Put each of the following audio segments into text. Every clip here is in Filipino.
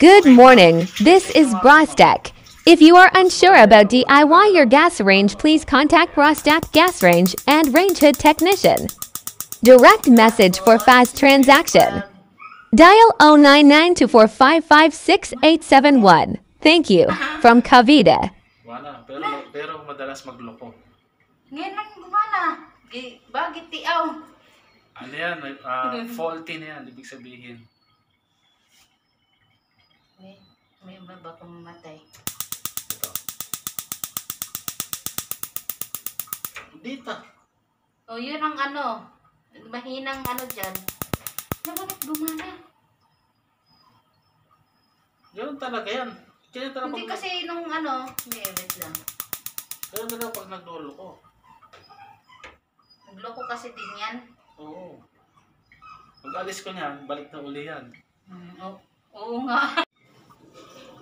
Good morning. This is Brostec. If you are unsure about DIY your gas range, please contact Brostec Gas Range and Range Hood Technician. Direct message for fast transaction. Dial 099-245-56871. Thank you. From Cavite. Wala, pero madalas magloko. Ngayon lang gumana. Bakit tiaw? Ano yan? Faulty na yan, ibig sabihin. May ba kung mamatay? Ito. Dito. O yun ang mahinang dyan. Bakit gumana? Ganun talaga yan. Hindi kasi nung wait lang. Ganun talaga pag nagloloko. Nagloko kasi din yan. Oo. Pag alis ko niyan, balik na uli yan. Oo nga.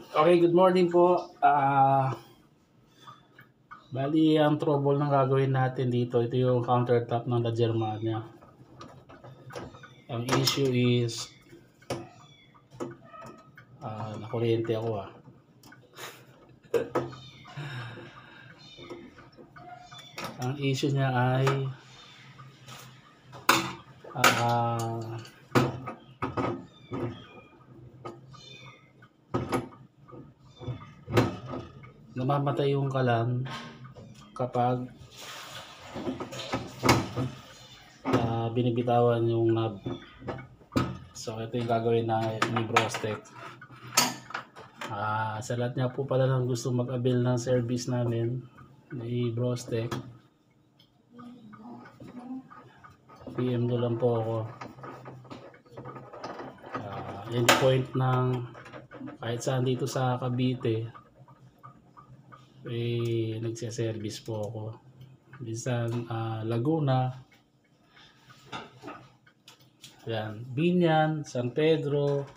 Okay, good morning po. Bali, ang trouble na gagawin natin dito, ito yung countertop ng La Germania. Ang issue is, nakuryente ako Ang issue niya ay, namamatay yung kalan kapag binibitawan yung knob. So ito yung gagawin na ni Brostec. Sa lahat niya po pala ng gusto mag-avail ng service namin ni Brostec, PM do lang po ako. Any point ng kahit saan dito sa Cavite, nagsiservice po ako. Minsan Laguna, yan, Binyan, San Pedro,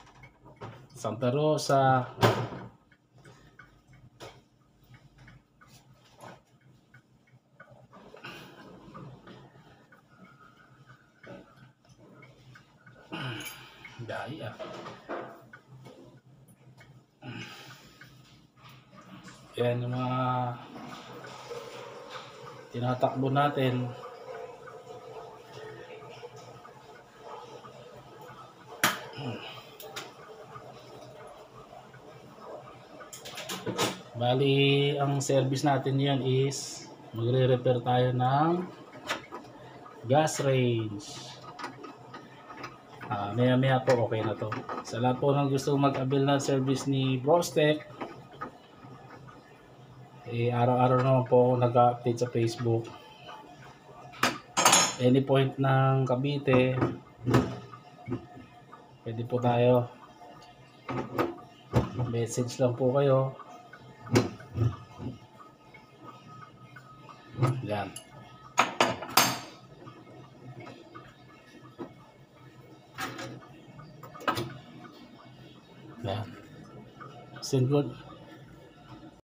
Santa Rosa, dahil yan yung mga tinatakbo natin. Bali, ang service natin yan is magre-repair tayo ng gas range. Maya po okay na to. Sa lahat po ng gusto mag-avail ng service ni Brostec, araw-araw naman po ako nag-update sa Facebook. Any point ng Cavite, pwede po tayo. Message lang po kayo. Yan. Yan. Send good.